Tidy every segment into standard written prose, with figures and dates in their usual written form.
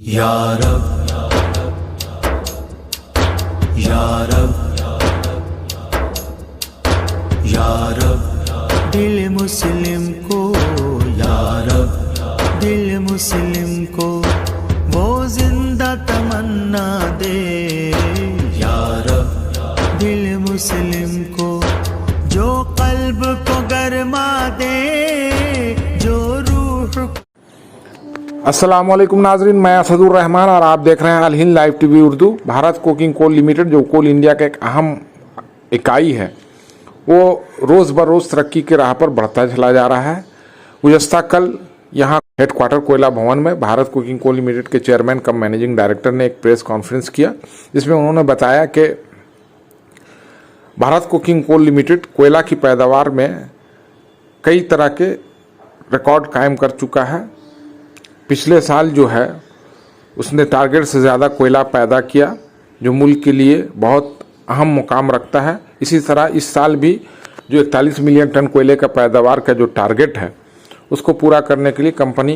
या रब या रब या रब दिल मुस्लिम को, या रब दिल मुस्लिम को वो जिंदा तमन्ना दे। या रब दिल मुस्लिम को जो कल्ब को गरमा दे, जो रूह। अस्सलामुअलैकुम नाजरीन, मैं असदुर रहमान और आप देख रहे हैं Al Hind live TV Urdu. Bharat coking coal limited जो कोल इंडिया का एक अहम इकाई है, वो रोज़ बरोज़ तरक्की के राह पर बढ़ता चला जा रहा है। गुज़श्ता कल यहाँ हेडक्वार्टर कोयला भवन में भारत कोकिंग कोल लिमिटेड के चेयरमैन कम मैनेजिंग डायरेक्टर ने एक प्रेस कॉन्फ्रेंस किया, जिसमें उन्होंने बताया कि भारत कोकिंग कोल लिमिटेड कोयला की पैदावार में कई तरह के रिकॉर्ड कायम कर चुका है। पिछले साल जो है उसने टारगेट से ज़्यादा कोयला पैदा किया, जो मुल्क के लिए बहुत अहम मुकाम रखता है। इसी तरह इस साल भी जो 41 मिलियन टन कोयले का पैदावार का जो टारगेट है, उसको पूरा करने के लिए कंपनी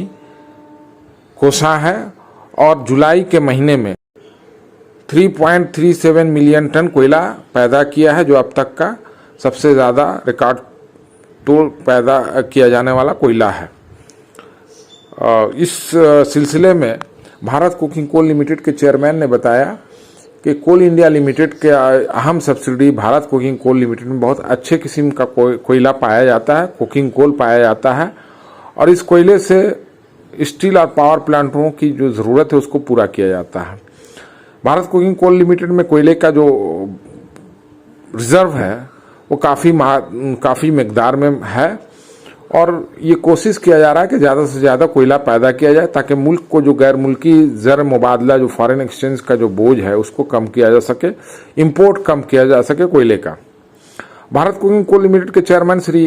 कोसा है और जुलाई के महीने में 3.37 मिलियन टन कोयला पैदा किया है, जो अब तक का सबसे ज़्यादा रिकॉर्ड तोड़ पैदा किया जाने वाला कोयला है। इस सिलसिले में भारत कोकिंग कोल लिमिटेड के चेयरमैन ने बताया कि कोल इंडिया लिमिटेड के अहम subsidy Bharat coking coal limited में बहुत अच्छे किस्म का कोयला पाया जाता है, कोकिंग कोल पाया जाता है, और इस कोयले से स्टील और पावर प्लांटों की जो ज़रूरत है उसको पूरा किया जाता है। भारत कोकिंग कोल लिमिटेड में कोयले का जो रिजर्व है वो काफ़ी मकदार में है, और ये कोशिश किया जा रहा है कि ज़्यादा से ज़्यादा कोयला पैदा किया जाए, ताकि मुल्क को जो गैर मुल्की ज़र मुबादला, जो फॉरेन एक्सचेंज का जो बोझ है, उसको कम किया जा सके, इंपोर्ट कम किया जा सके कोयले का। भारत कोकिंग कोल लिमिटेड के चेयरमैन श्री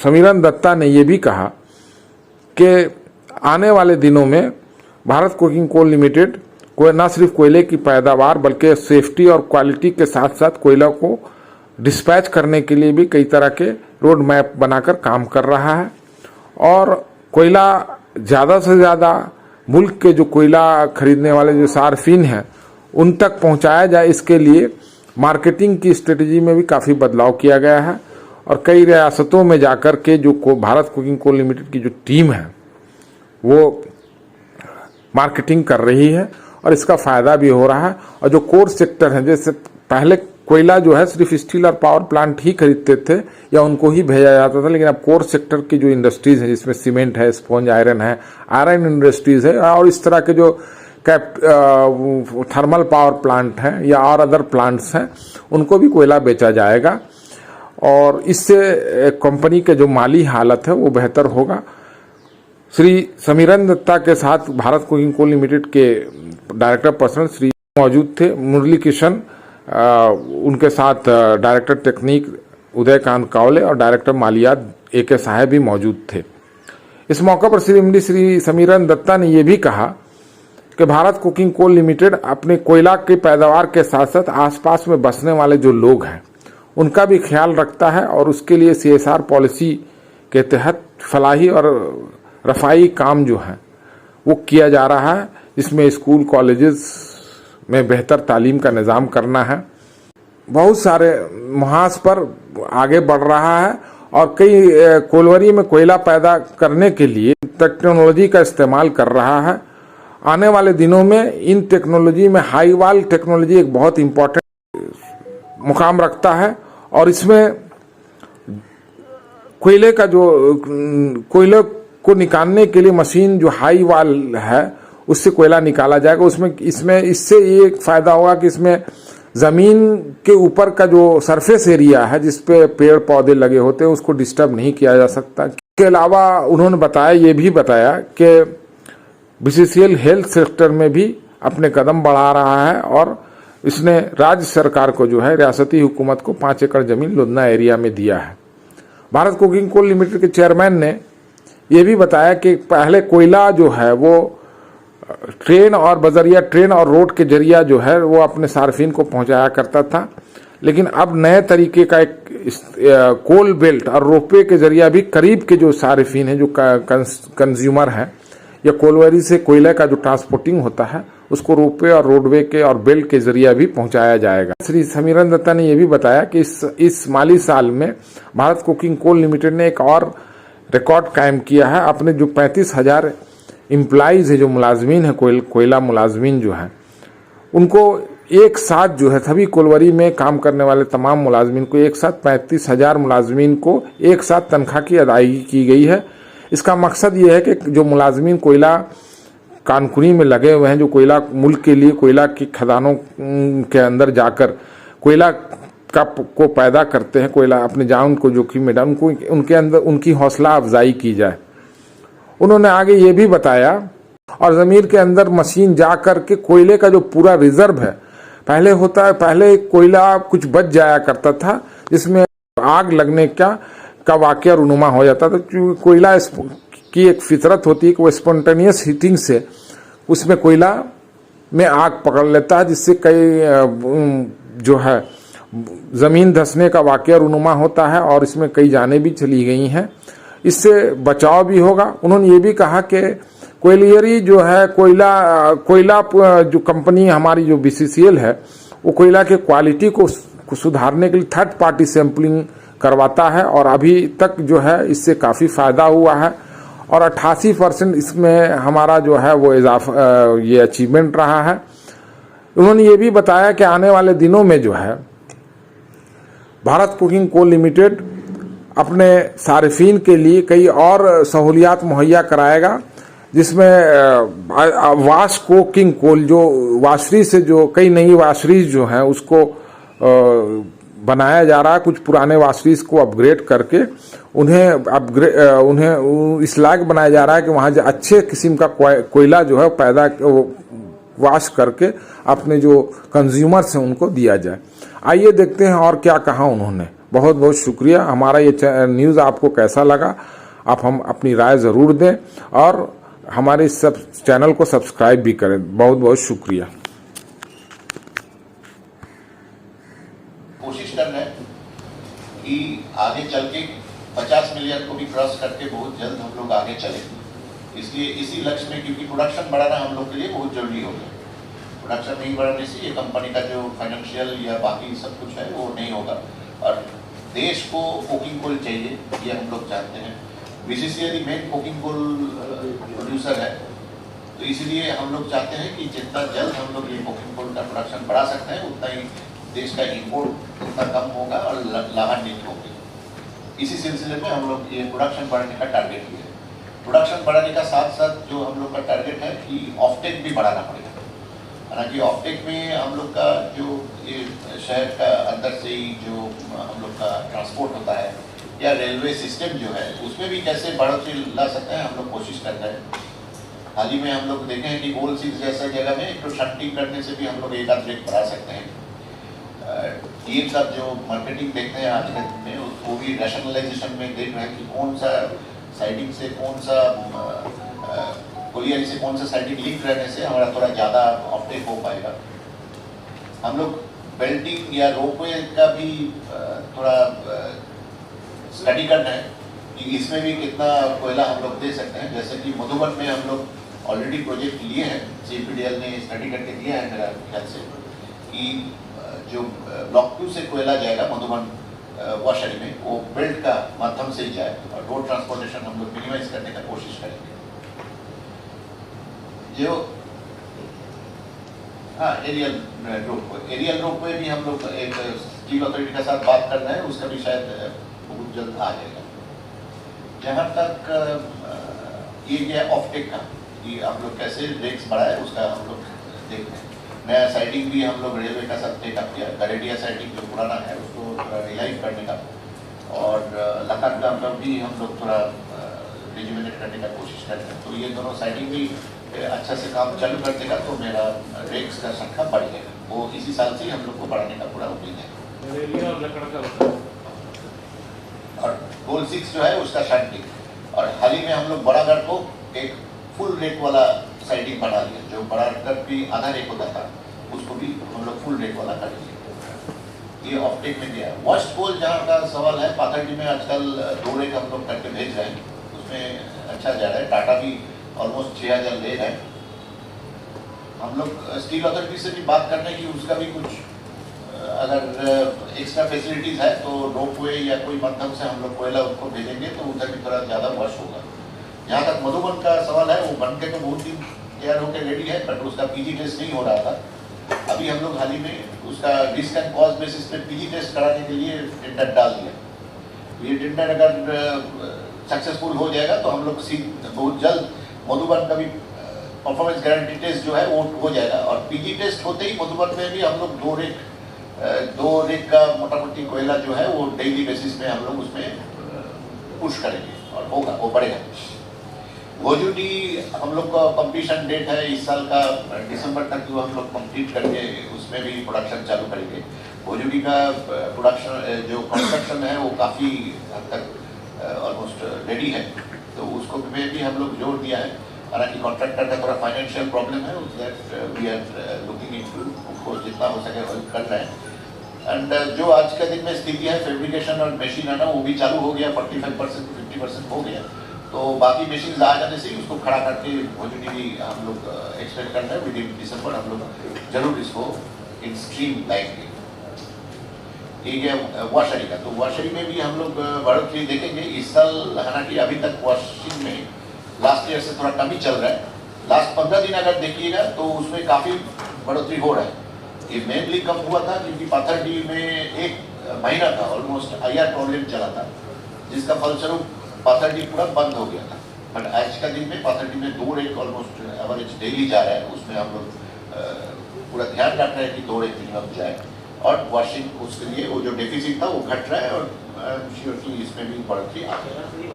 समीरन दत्ता ने ये भी कहा कि आने वाले दिनों में भारत कोकिंग कोल लिमिटेड को न सिर्फ कोयले की पैदावार बल्कि सेफ्टी और क्वालिटी के साथ साथ कोयला को डिस्पैच करने के लिए भी कई तरह के रोड मैप बनाकर काम कर रहा है, और कोयला ज़्यादा से ज़्यादा मुल्क के जो कोयला खरीदने वाले जो सार्फिन हैं उन तक पहुंचाया जाए। इसके लिए मार्केटिंग की स्ट्रेटजी में भी काफ़ी बदलाव किया गया है, और कई रियासतों में जाकर के जो भारत कोकिंग कोल लिमिटेड की जो टीम है वो मार्केटिंग कर रही है, और इसका फ़ायदा भी हो रहा है। और जो कोर सेक्टर हैं, जैसे पहले कोयला जो है सिर्फ स्टील और पावर प्लांट ही खरीदते थे या उनको ही भेजा जाता था, लेकिन अब कोर सेक्टर की जो इंडस्ट्रीज है, जिसमें सीमेंट है, स्पॉन्ज आयरन है, आयरन इंडस्ट्रीज है, और इस तरह के जो थर्मल पावर प्लांट हैं या और अदर प्लांट्स हैं, उनको भी कोयला बेचा जाएगा, और इससे कंपनी के जो माली हालत है वो बेहतर होगा। श्री समीरन दत्ता के साथ भारत कोकिंग कोल लिमिटेड के डायरेक्टर पर्सनल श्री मौजूद थे, मुरली किशन, उनके साथ डायरेक्टर टेक्निक उदयकांत कावले और डायरेक्टर मालियात AK साहब भी मौजूद थे। इस मौके पर श्री समीरन दत्ता ने यह भी कहा कि भारत कोकिंग कोल लिमिटेड अपने कोयला की पैदावार के साथ साथ आसपास में बसने वाले जो लोग हैं उनका भी ख्याल रखता है, और उसके लिए CSR पॉलिसी के तहत फलाही और रफाई काम जो है वो किया जा रहा है, जिसमें स्कूल कॉलेजेस में बेहतर तालीम का निज़ाम करना है। बहुत सारे मुहाज पर आगे बढ़ रहा है, और कई कोलवरी में कोयला पैदा करने के लिए टेक्नोलॉजी का इस्तेमाल कर रहा है। आने वाले दिनों में इन टेक्नोलॉजी में हाई वाल टेक्नोलॉजी एक बहुत इम्पोर्टेंट मुकाम रखता है, और इसमें कोयले को निकालने के लिए मशीन जो हाई वाल है उससे कोयला निकाला जाएगा। इससे ये एक फायदा होगा कि इसमें जमीन के ऊपर का जो सरफेस एरिया है, जिस पे पेड़ पौधे लगे होते हैं, उसको डिस्टर्ब नहीं किया जा सकता। इसके अलावा उन्होंने ये भी बताया कि BCCL हेल्थ सेक्टर में भी अपने कदम बढ़ा रहा है, और इसने राज्य सरकार को जो है, रियासती हुकूमत को 5 एकड़ जमीन लुधियाना एरिया में दिया है। भारत कोकिंग कोल लिमिटेड के चेयरमैन ने यह भी बताया कि पहले कोयला जो है वो ट्रेन और रोड के जरिया जो है वो अपने सार्फिन को पहुंचाया करता था, लेकिन अब नए तरीके का एक कोल बेल्ट और रोपवे के जरिया भी करीब के जो सार्फिन है, जो कंज्यूमर हैं, या कोलवरी से कोयले का जो ट्रांसपोर्टिंग होता है उसको रोपवे और रोडवे के और बेल्ट के जरिए भी पहुंचाया जाएगा। श्री समीरन दत्ता ने यह भी बताया कि इस माली साल में भारत कोकिंग कोल लिमिटेड ने एक और रिकॉर्ड कायम किया है। अपने जो 35,000 एम्प्लॉइज है, जो मुलाजमीन है, कोयला मुलाजमीन जो है, उनको एक साथ जो है सभी कोलवरी में काम करने वाले तमाम मुलाजमीन को एक साथ 35,000 मुलाजमीन को एक साथ तनख्वाह की अदायगी की गई है। इसका मकसद ये है कि जो मुलाजमीन कोयला कानकुनी में लगे हुए हैं, जो कोयला मुल्क के लिए कोयला की खदानों के अंदर जाकर कोयला को पैदा करते हैं, कोयला अपने जान को जोखिम में डाल, उनके अंदर उनकी हौसला अफजाई की जाए। उन्होंने आगे ये भी बताया और ज़मीर के अंदर मशीन जा कर के कोयले का जो पूरा रिजर्व है, पहले कोयला कुछ बच जाया करता था जिसमें आग लगने का वाकया रुनुमा हो जाता था। क्योंकि कोयला की एक फितरत होती है कि वो स्पॉन्टेनियस हीटिंग से उसमें कोयला में आग पकड़ लेता है, जिससे कई जो है ज़मीन धंसने का वाकया रुनुमा होता है और इसमें कई जानें भी चली गई हैं। इससे बचाव भी होगा। उन्होंने ये भी कहा कि कोयलियरी जो है कोयला जो कंपनी हमारी जो BCCL है, वो कोयला के क्वालिटी को सुधारने के लिए थर्ड पार्टी सैंपलिंग करवाता है और अभी तक जो है इससे काफ़ी फ़ायदा हुआ है और 88% इसमें हमारा जो है वो ये अचीवमेंट रहा है। उन्होंने ये भी बताया कि आने वाले दिनों में जो है भारत कोकिंग कोल लिमिटेड अपने सारिफीन के लिए कई और सहूलियात मुहैया कराएगा, जिसमें वाश कोकिंग कोल जो वाशरी से जो कई नई वाशरीज जो हैं उसको बनाया जा रहा है। कुछ पुराने वाशरीज को अपग्रेड करके उन्हें इस लायक बनाया जा रहा है कि वहाँ अच्छे किस्म का कोयला जो है पैदा वाश करके अपने जो कंज्यूमर्स हैं उनको दिया जाए। आइए देखते हैं और क्या कहा उन्होंने। बहुत बहुत शुक्रिया। हमारा ये न्यूज़ आपको कैसा लगा, आप हम अपनी राय ज़रूर दें और हमारे सब चैनल को सब्सक्राइब भी करें। बहुत बहुत शुक्रिया। कोशिश कर रहे हैं कि आगे चल के 50 मिलियन को भी क्रॉस करके बहुत जल्द हम लोग आगे चलें। इसलिए इसी लक्ष्य में, क्योंकि प्रोडक्शन बढ़ाना हम लोग के लिए बहुत जरूरी होगा। प्रोडक्शन नहीं बढ़ाने से ये कंपनी का जो फाइनेंशियल या बाकी सब कुछ है वो नहीं होगा और देश को कोकिंग कोल चाहिए, ये हम लोग चाहते हैं। BCCL main coking coal producer है, तो इसलिए हम लोग चाहते हैं कि जितना जल्द हम लोग ये कोकिंग कोल का प्रोडक्शन बढ़ा सकते हैं उतना ही देश का इंपोर्ट उतना कम होगा और लाभान्वित होगी। इसी सिलसिले में हम लोग ये प्रोडक्शन बढ़ाने का टारगेट लिया है। प्रोडक्शन बढ़ाने का साथ साथ जो हम लोग का टारगेट है कि ऑफटेक भी बढ़ाना पड़ेगा। हालांकि ऑफटेक में हम लोग का जो ये शहर का अंदर से ही जो हम लोग का ट्रांसपोर्ट होता है या रेलवे सिस्टम जो है उसमें भी कैसे बढ़ोतरी ला सकते हैं हम लोग कोशिश कर रहे हैं। हाल ही में हम लोग देखे हैं कि गोल 6 जैसा जगह में एक शंटिंग करने से भी हम लोग एक आध रेट बढ़ा सकते हैं। ये सब जो मार्केटिंग देखते हैं आज के दिन में वो भी रैशनलाइजेशन में देख रहे हैं कि कौन सा साइडिंग से कौन सा कोलियरी से कौन सा साइडिंग लिंक रहने से हमारा थोड़ा ज़्यादा ऑफटेक हो पाएगा। हम लोग बेल्टिंग या रोपवे का भी थोड़ा स्टडी करना है कि इसमें भी कितना कोयला हम लोग दे सकते हैं। जैसे कि मधुबन में हम लोग ऑलरेडी प्रोजेक्ट लिए हैं, CPDL ने स्टडी करके दिया है मेरा ख्याल से कि जो ब्लॉक 2 से कोयला जाएगा मधुबन वॉशरी में वो बेल्ट का माध्यम से ही जाए और रोड ट्रांसपोर्टेशन हम लोग मिनिमाइज करने का कोशिश करेंगे। जो एरियल रोपवे भी हम लोग एक स्टील अथॉरिटी के साथ बात कर रहे हैं, उसका भी शायद बहुत जल्द आ जाएगा। जहाँ तक ये क्या ऑफटेक का कि हम लोग कैसे रेट्स बढ़ाए उसका हम लोग देखते हैं। नया साइटिंग भी हम लोग रेलवे का साथ टेकअप किया। गरेडिया साइटिंग जो पुराना है उसको रिलाइव करने का और लखन का भी हम लोग थोड़ा रिजुविनेट करने का कोशिश करते हैं। तो ये दोनों साइटिंग भी अच्छा से काम चालू कर देगा तो मेरा रेट्स का संख्या बढ़ जाएगा। वो इसी साल से ही हम लोग को बढ़ाने का पूरा उम्मीद है। और गोल 6 जो है उसका शंटिंग और हाल ही में हम लोग बड़ागढ़ को एक फुल रेट वाला साइडिंग बना लिया। जो बड़ागढ़ भी आधा रेट होता था उसको भी हम लोग फुल रेट वाला कर दिया। ये ऑप्टेक में दिया है। वेस्ट कोल जहाँ का सवाल है, पाथरडी में आजकल 2 रेट हम लोग करके भेज रहे हैं, उसमें अच्छा जा रहा है। टाटा भी ऑलमोस्ट 6,000 ले रहे हैं। हम लोग स्टील अथॉरिटी से भी बात कर रहे हैं कि उसका भी कुछ अगर एक्स्ट्रा फैसिलिटीज है तो रोपवे या कोई माध्यम से हम लोग कोयला उनको भेजेंगे तो उधर भी थोड़ा ज़्यादा वर्ष होगा। यहाँ तक मधुबन का सवाल है, वो बन के तो बहुत दिन तैयार होकर रेडी है, बट उसका पीजी टेस्ट नहीं हो रहा था। अभी हम लोग हाल ही में उसका रिस्क एंड कॉस्ट बेसिस पे पीजी टेस्ट कराने के लिए टेंडर डाल दिया। ये टेंडर अगर सक्सेसफुल हो जाएगा तो हम लोग बहुत जल्द मधुबन का भी परफॉर्मेंस गारंटी टेस्ट जो है वो हो जाएगा। और पीजी टेस्ट होते ही मधुबन में भी हम लोग दो रेक का मोटा मोटी कोयला जो है वो डेली बेसिस में हम लोग उसमें पुश करेंगे और होगा, वो बढ़ेगा। भोजूडी हम लोग का कंप्लीशन डेट है इस साल का दिसंबर तक, जो हम लोग कंप्लीट करके उसमें भी प्रोडक्शन चालू करेंगे। भोजूडी का प्रोडक्शन जो कंस्ट्रक्शन है वो काफ़ी हद तक ऑलमोस्ट रेडी है, तो उसको में भी हम लोग जोर दिया है। हालांकि कॉन्ट्रैक्टर का थोड़ा फाइनेंशियल प्रॉब्लम है, that we are looking into, उसको जितना हो सके हेल्प कर रहे हैं। एंड जो आज के दिन में स्थिति है, फैब्रिकेशन और मशीन है ना, वो भी चालू हो गया, 45% to 50% हो गया। तो बाकी मशीन आ जाने से ही उसको खड़ा करके भोजूडी भी हम लोग एक्सपेक्ट कर रहे हैं विद इन दिसंबर हम लोग जरूर इसको इन स्ट्रीम लाएंगे। ठीक है, वॉशरी का, तो वॉशरी में भी हम लोग बढ़ोतरी देखेंगे इस साल। हालांकि अभी तक वॉशिंग में लास्ट ईयर से थोड़ा कम ही चल रहा है। लास्ट 15 दिन अगर देखिएगा तो उसमें काफ़ी बढ़ोतरी हो रहा है। ये मेनली कब हुआ था क्योंकि पाथरडी में 1 महीना था ऑलमोस्ट आईआर प्रॉब्लम चला था, जिसका फलस्वरूप पाथरडी पूरा बंद हो गया था। बट आज का दिन में पाथरडी में 2 रेक ऑलमोस्ट एवरेज डेली जा रहा है। उसमें हम लोग पूरा ध्यान रख रहे हैं कि 2 रेक मिनिमम जाए, और वॉशिंग उसके लिए वो जो डेफिसिट था वो घट रहा है, और श्योरली इसमें भी बढ़ोतरी आ गया।